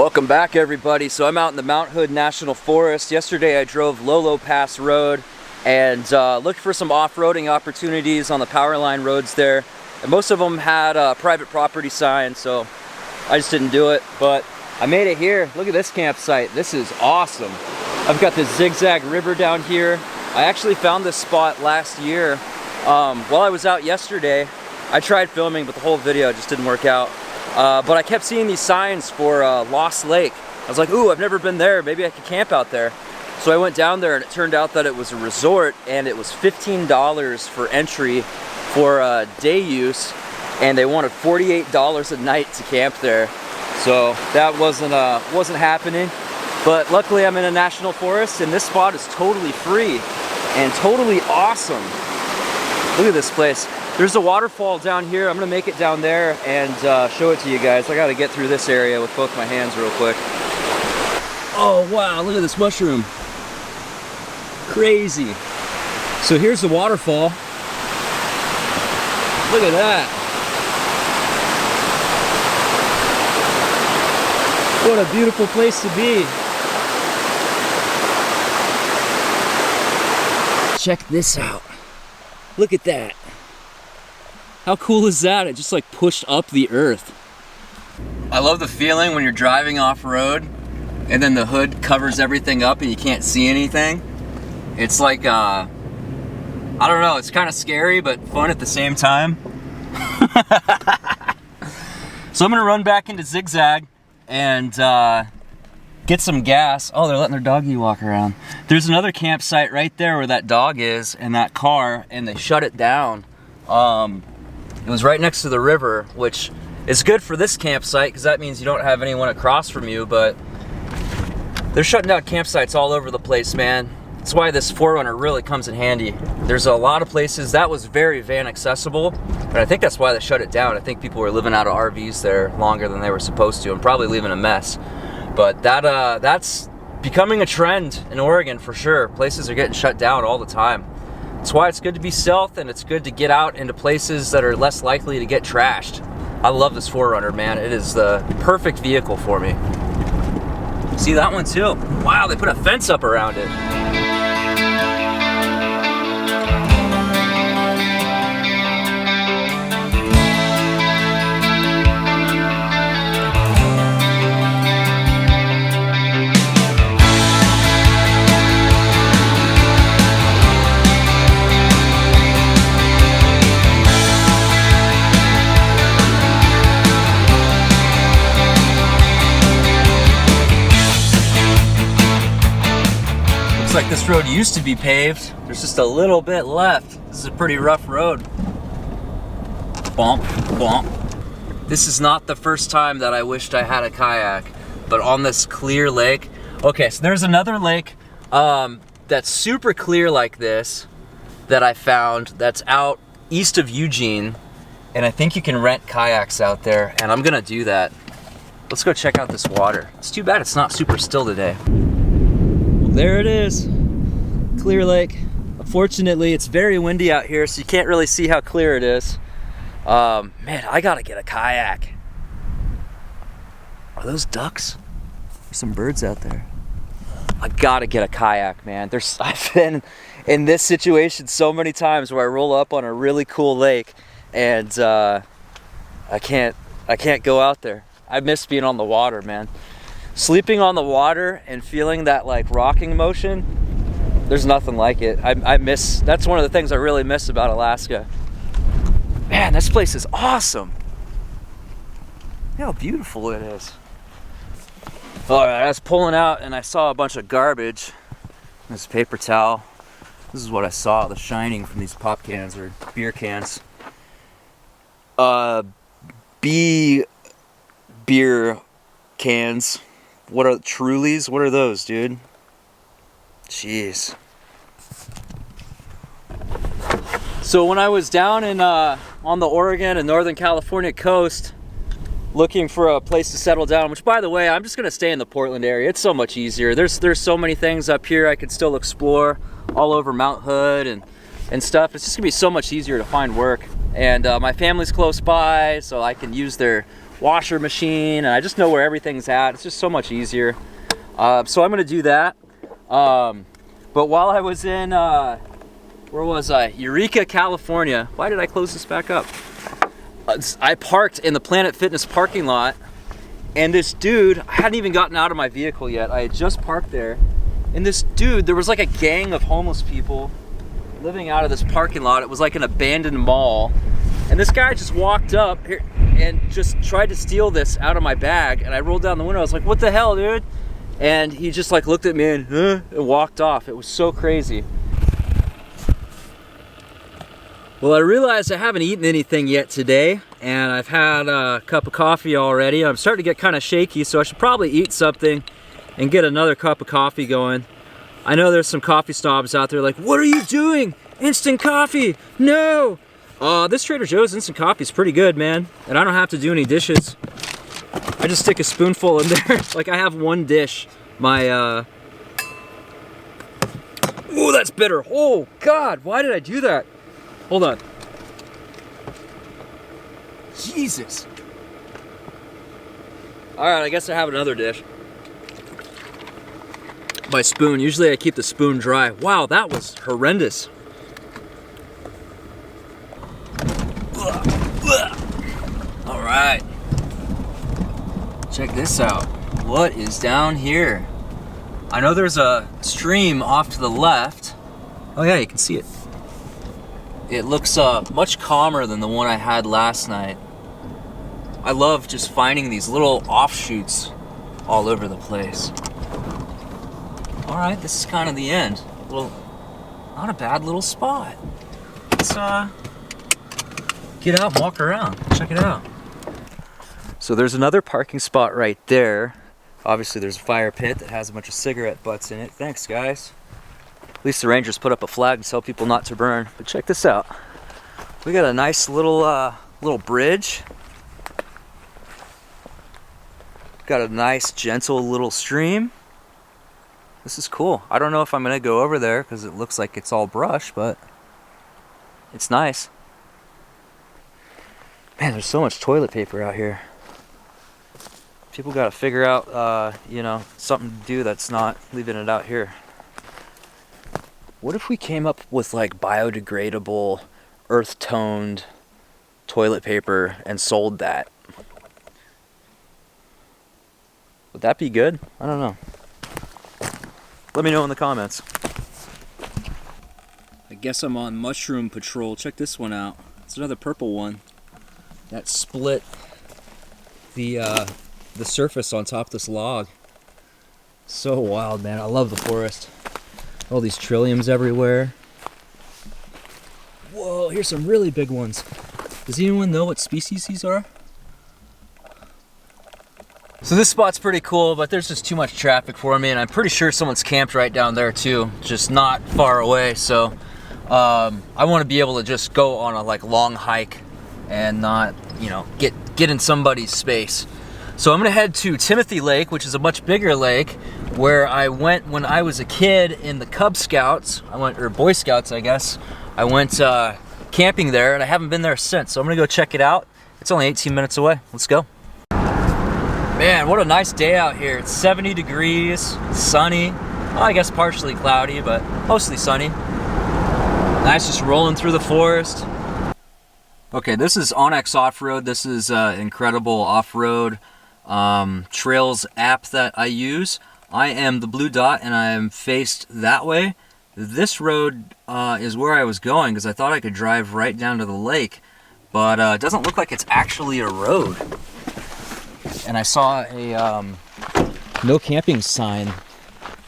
Welcome back, everybody. So I'm out in the Mount Hood National Forest. Yesterday I drove Lolo Pass Road and looked for some off-roading opportunities on the power line roads there. And most of them had private property signs, so I just didn't do it. But I made it here. Look at this campsite. This is awesome. I've got the Zigzag River down here. I actually found this spot last year. While I was out yesterday, I tried filming, but the whole video just didn't work out. But I kept seeing these signs for Lost Lake. I was like, ooh, I've never been there. Maybe I could camp out there. So I went down there and it turned out that it was a resort and it was $15 for entry for day use. And they wanted $48 a night to camp there. So that wasn't happening. But luckily I'm in a national forest and this spot is totally free and totally awesome. Look at this place. There's a waterfall down here. I'm gonna make it down there and show it to you guys. I gotta get through this area with both my hands real quick. Oh wow, look at this mushroom. Crazy. So here's the waterfall. Look at that. What a beautiful place to be. Check this out. Look at that. How cool is that? It just like pushed up the earth. I love the feeling when you're driving off-road and then the hood covers everything up and you can't see anything. It's like, I don't know, it's kind of scary but fun at the same time. So I'm gonna run back into Zigzag and get some gas. Oh, they're letting their doggy walk around. There's another campsite right there where that dog is and that car, and they shut it down. It was right next to the river, which is good for this campsite because that means you don't have anyone across from you, but they're shutting down campsites all over the place, man. That's why this 4Runner really comes in handy. There's a lot of places that was very van accessible, and I think that's why they shut it down. I think people were living out of RVs there longer than they were supposed to and probably leaving a mess. But that's becoming a trend in Oregon for sure. Places are getting shut down all the time. That's why it's good to be stealth and it's good to get out into places that are less likely to get trashed. I love this 4Runner, man. It is the perfect vehicle for me. See that one too? Wow, they put a fence up around it. Looks like this road used to be paved. There's just a little bit left. This is a pretty rough road. Bump, bump. This is not the first time that I wished I had a kayak, but on this clear lake. Okay, so there's another lake that's super clear like this that I found that's out east of Eugene, and I think you can rent kayaks out there, and I'm gonna do that. Let's go check out this water. It's too bad it's not super still today. There it is, Clear Lake. Unfortunately, it's very windy out here, so you can't really see how clear it is. Man, I gotta get a kayak. Are those ducks? There's some birds out there. I gotta get a kayak, man. I've been in this situation so many times where I roll up on a really cool lake and I can't go out there. I miss being on the water, man. Sleeping on the water and feeling that like rocking motion, there's nothing like it. That's one of the things I really miss about Alaska. Man, this place is awesome. Look how beautiful it is. All right, I was pulling out and I saw a bunch of garbage. This paper towel. This is what I saw, the shining from these pop cans or beer cans. Beer cans. What are Trulies? What are those, dude? Jeez. So when I was down in on the Oregon and Northern California coast looking for a place to settle down, which by the way, I'm just gonna stay in the Portland area. It's so much easier. There's so many things up here I could still explore all over Mount Hood and stuff. It's just gonna be so much easier to find work. And my family's close by, so I can use their washer machine, and I just know where everything's at. It's just so much easier. So I'm gonna do that. But while I was in, where was I? Eureka, California. Why did I close this back up? I parked in the Planet Fitness parking lot, and this dude, I hadn't even gotten out of my vehicle yet. I had just parked there, and this dude, there was like a gang of homeless people living out of this parking lot. It was like an abandoned mall, and this guy just walked up here and just tried to steal this out of my bag, and I rolled down the window. I was like, what the hell, dude? And he just like looked at me and walked off. It was so crazy. Well, I realized I haven't eaten anything yet today, and I've had a cup of coffee already. I'm starting to get kind of shaky, so I should probably eat something and get another cup of coffee going. I know there's some coffee snobs out there like, what are you doing? Instant coffee, no! This Trader Joe's instant coffee is pretty good, man. And I don't have to do any dishes. I just stick a spoonful in there. Like I have one dish. My, oh, that's bitter. Oh, God, why did I do that? Hold on. Jesus. All right, I guess I have another dish. My spoon, usually I keep the spoon dry. Wow, that was horrendous. All right. Check this out. What is down here? I know there's a stream off to the left. Oh yeah, you can see it. It looks much calmer than the one I had last night. I love just finding these little offshoots all over the place. All right, this is kind of the end. Not a bad little spot. Let's get out and walk around. Check it out. So there's another parking spot right there. Obviously there's a fire pit that has a bunch of cigarette butts in it. Thanks, guys. At least the Rangers put up a flag to tell people not to burn. But check this out. We got a nice little bridge. Got a nice, gentle little stream. This is cool. I don't know if I'm gonna go over there because it looks like it's all brush, but it's nice. Man, there's so much toilet paper out here. People gotta figure out, you know, something to do that's not leaving it out here. What if we came up with like biodegradable, earth-toned toilet paper and sold that? Would that be good? I don't know. Let me know in the comments. I guess I'm on mushroom patrol. Check this one out. It's another purple one that split the surface on top of this log. So wild, man. I love the forest. All these trilliums everywhere. Whoa, here's some really big ones. Does anyone know what species these are? So this spot's pretty cool, but there's just too much traffic for me, and I'm pretty sure someone's camped right down there too, just not far away. So I want to be able to just go on a like long hike and not, you know, get in somebody's space. So I'm gonna head to Timothy Lake, which is a much bigger lake, where I went when I was a kid in the Cub Scouts. Or Boy Scouts, I guess. I went camping there, and I haven't been there since. So I'm gonna go check it out. It's only 18 minutes away. Let's go. Man, what a nice day out here. It's 70 degrees, sunny. Well, I guess partially cloudy, but mostly sunny. Nice, just rolling through the forest. Okay, this is onX Off-Road. This is an incredible off-road trails app that I use. I am the blue dot, and I am faced that way. This road is where I was going because I thought I could drive right down to the lake, but it doesn't look like it's actually a road. And I saw a no camping sign.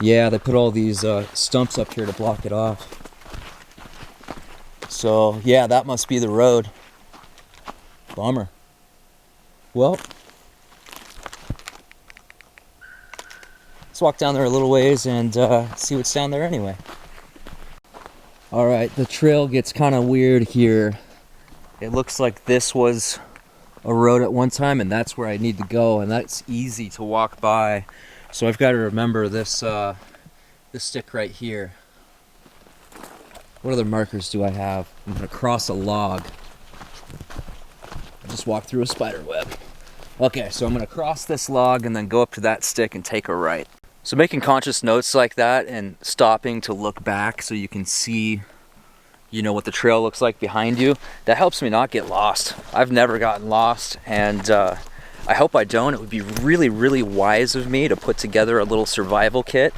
Yeah, they put all these stumps up here to block it off. So yeah, that must be the road. Bummer. Well, let's walk down there a little ways and see what's down there anyway. All right, the trail gets kind of weird here. It looks like this was a road at one time, and that's where I need to go, and that's easy to walk by. So I've got to remember this this stick right here. What other markers do I have? I'm gonna cross a log. I just walked through a spider web. Okay, so I'm gonna cross this log and then go up to that stick and take a right. So making conscious notes like that and stopping to look back so you can see, you know, what the trail looks like behind you, that helps me not get lost. I've never gotten lost, and I hope I don't. It would be really, really wise of me to put together a little survival kit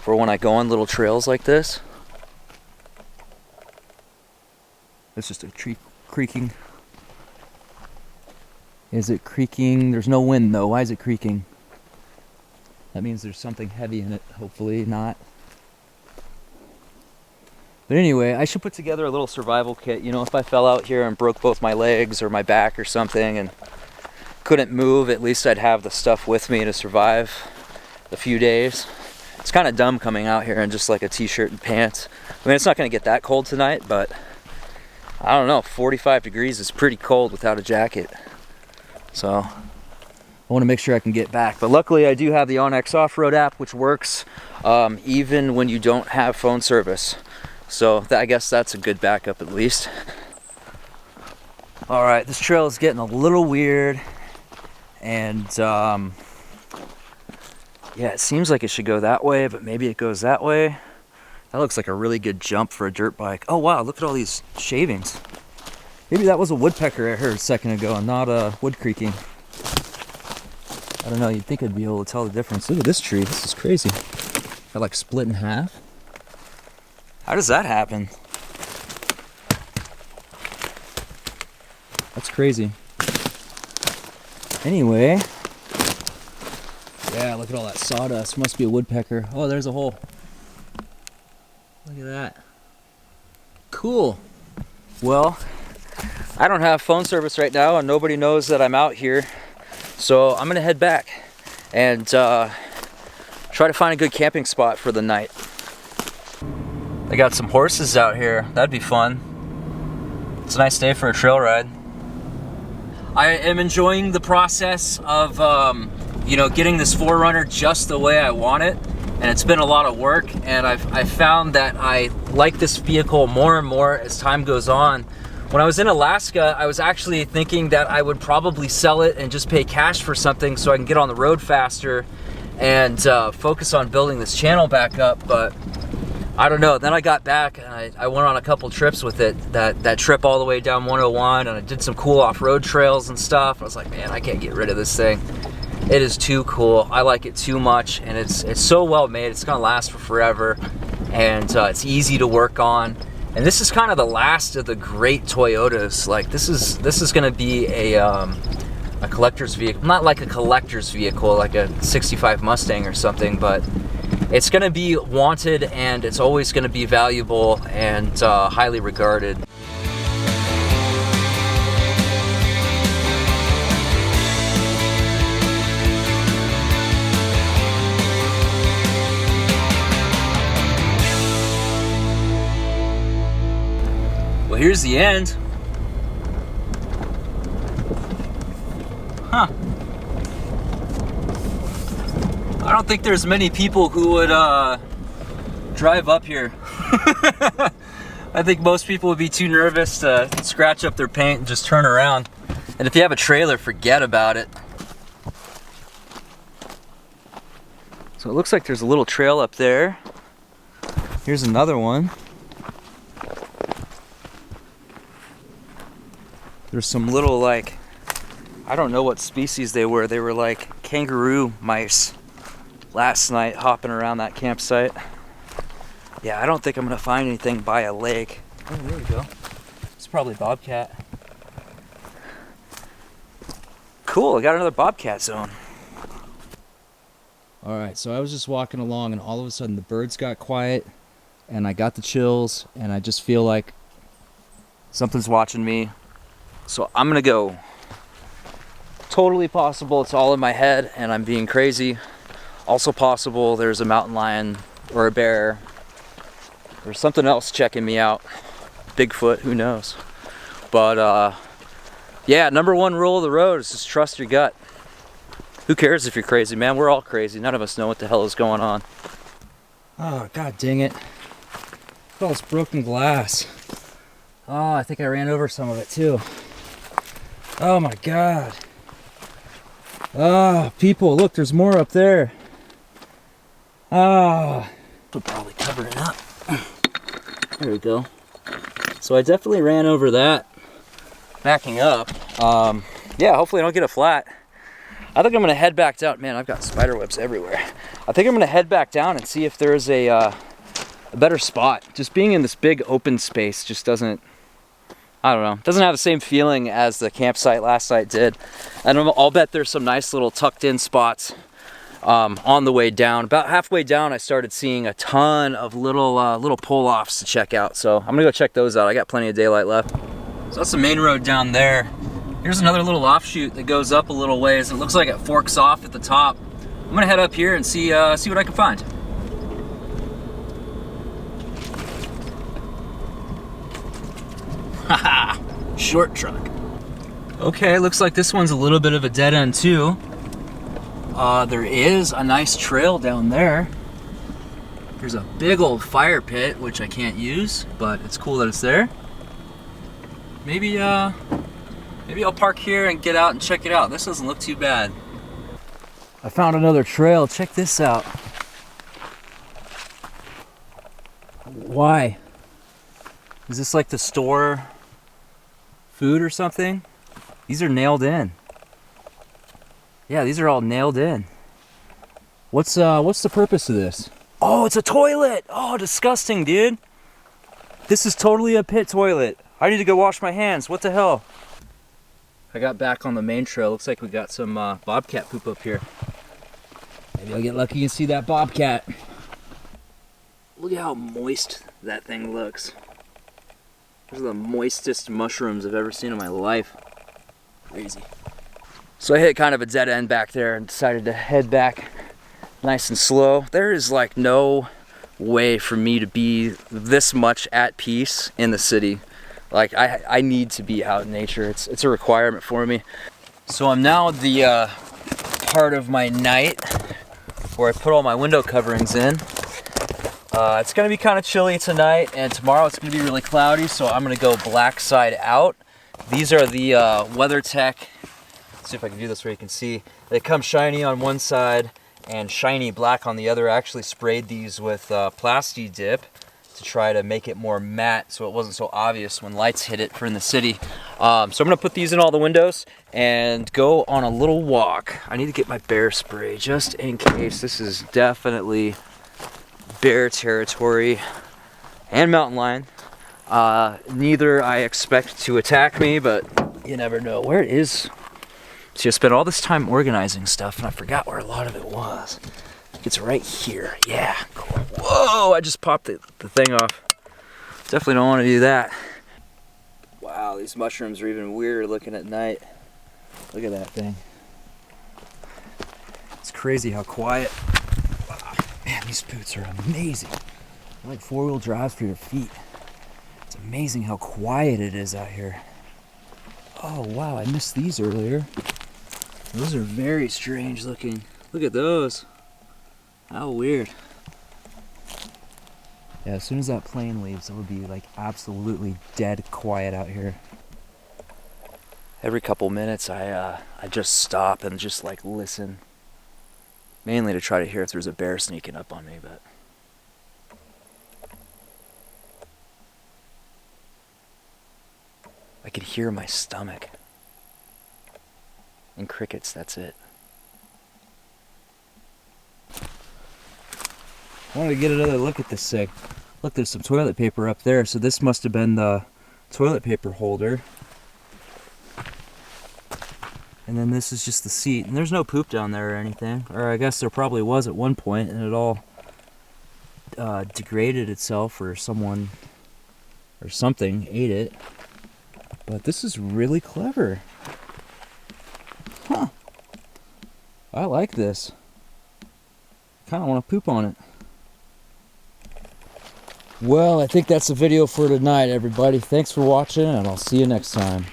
for when I go on little trails like this. It's just a tree creaking. Is it creaking? There's no wind though. Why is it creaking? That means there's something heavy in it. Hopefully not. But anyway, I should put together a little survival kit. You know, if I fell out here and broke both my legs or my back or something and couldn't move, at least I'd have the stuff with me to survive a few days. It's kind of dumb coming out here in just like a t-shirt and pants. I mean, it's not going to get that cold tonight, but I don't know, 45 degrees is pretty cold without a jacket. So I want to make sure I can get back. But luckily I do have the onX Off-Road app, which works even when you don't have phone service. So I guess that's a good backup at least. All right, this trail is getting a little weird. And yeah, it seems like it should go that way, but maybe it goes that way. That looks like a really good jump for a dirt bike. Oh wow, look at all these shavings. Maybe that was a woodpecker I heard a second ago and not a wood creaking. I don't know, you'd think I'd be able to tell the difference. Look at this tree, this is crazy. Got like split in half. How does that happen? That's crazy. Anyway, yeah, look at all that sawdust. Must be a woodpecker. Oh, there's a hole. Look at that. Cool. Well, I don't have phone service right now and nobody knows that I'm out here. So I'm gonna head back and try to find a good camping spot for the night. They got some horses out here. That'd be fun. It's a nice day for a trail ride. I am enjoying the process of, you know, getting this 4Runner just the way I want it. And it's been a lot of work, and I've found that I like this vehicle more and more as time goes on. When I was in Alaska, I was actually thinking that I would probably sell it and just pay cash for something so I can get on the road faster and focus on building this channel back up, but I don't know. Then I got back and I went on a couple trips with it. That trip all the way down 101, and I did some cool off-road trails and stuff. I was like, man, I can't get rid of this thing. It is too cool. I like it too much, and it's so well made. It's gonna last for forever, and it's easy to work on. And this is kind of the last of the great Toyotas. Like this is gonna be a collector's vehicle. Not like a collector's vehicle, like a 65 Mustang or something, but it's gonna be wanted, and it's always gonna be valuable and highly regarded. Well, here's the end. Huh. I don't think there's many people who would drive up here. I think most people would be too nervous to scratch up their paint and just turn around. And if you have a trailer, forget about it. So it looks like there's a little trail up there. Here's another one. There's some little, like, I don't know what species they were. They were like kangaroo mice last night hopping around that campsite. Yeah, I don't think I'm gonna find anything by a lake. Oh, there we go. It's probably bobcat. Cool, I got another bobcat zone. All right, so I was just walking along and all of a sudden the birds got quiet and I got the chills and I just feel like something's watching me. So I'm gonna go. Totally possible it's all in my head and I'm being crazy. Also possible there's a mountain lion or a bear or something else checking me out. Bigfoot, who knows. But yeah, number one rule of the road is just trust your gut. Who cares if you're crazy, man? We're all crazy. None of us know what the hell is going on. Oh, god dang it. Look at all this broken glass. Oh, I think I ran over some of it too. Oh my god. Ah, people, look, there's more up there. Ah, we'll probably cover it up. There we go. So I definitely ran over that, backing up. Yeah, hopefully I don't get a flat. I think I'm gonna head back down. Man, I've got spider webs everywhere. I think I'm gonna head back down and see if there's a better spot. Just being in this big open space just doesn't, I don't know, doesn't have the same feeling as the campsite last night did. And I'll bet there's some nice little tucked in spots on the way down. About halfway down, I started seeing a ton of little pull-offs to check out. So I'm gonna go check those out. I got plenty of daylight left. So that's the main road down there. Here's another little offshoot that goes up a little ways. It looks like it forks off at the top. I'm gonna head up here and see what I can find. Haha, short truck. Okay, looks like this one's a little bit of a dead end too. There is a nice trail down there. There's a big old fire pit, which I can't use, but it's cool that it's there. Maybe I'll park here and get out and check it out. This doesn't look too bad. I found another trail. Check this out. Why? Is this like to store food or something? These are nailed in. Yeah, these are all nailed in. What's the purpose of this? Oh, it's a toilet! Oh, disgusting, dude. This is totally a pit toilet. I need to go wash my hands. What the hell? I got back on the main trail. Looks like we got some bobcat poop up here. Maybe I'll get lucky and see that bobcat. Look at how moist that thing looks. Those are the moistest mushrooms I've ever seen in my life. Crazy. So I hit kind of a dead end back there and decided to head back nice and slow. There is like no way for me to be this much at peace in the city. Like I need to be out in nature. It's a requirement for me. So I'm now at the part of my night where I put all my window coverings in. It's gonna be kind of chilly tonight, and tomorrow it's gonna be really cloudy, so I'm gonna go black side out. These are the WeatherTech. Let's see if I can do this where you can see. They come shiny on one side and shiny black on the other. I actually sprayed these with Plasti Dip to try to make it more matte so it wasn't so obvious when lights hit it for in the city. So I'm gonna put these in all the windows and go on a little walk. I need to get my bear spray just in case. This is definitely bear territory and mountain lion. Neither I expect to attack me, but you never know. Where it is? See, I spent all this time organizing stuff and I forgot where a lot of it was. It's right here. Yeah, cool. Whoa, I just popped the thing off. Definitely don't want to do that. Wow, these mushrooms are even weirder looking at night. Look at that thing. It's crazy how quiet. Wow. Man, these boots are amazing. They're like four-wheel drives for your feet. It's amazing how quiet it is out here. Oh wow, I missed these earlier. Those are very strange looking. Look at those. How weird. Yeah, as soon as that plane leaves, it would be like absolutely dead quiet out here. Every couple minutes I just stop and just like listen. Mainly to try to hear if there's a bear sneaking up on me, but I could hear my stomach. And crickets, that's it. I wanted to get another look at this thing. Look, there's some toilet paper up there, so this must have been the toilet paper holder. And then this is just the seat. And there's no poop down there or anything. Or I guess there probably was at one point, and it all degraded itself, or someone or something ate it. But this is really clever. Huh. I like this. Kind of want to poop on it. Well, I think that's the video for tonight, everybody. Thanks for watching, and I'll see you next time.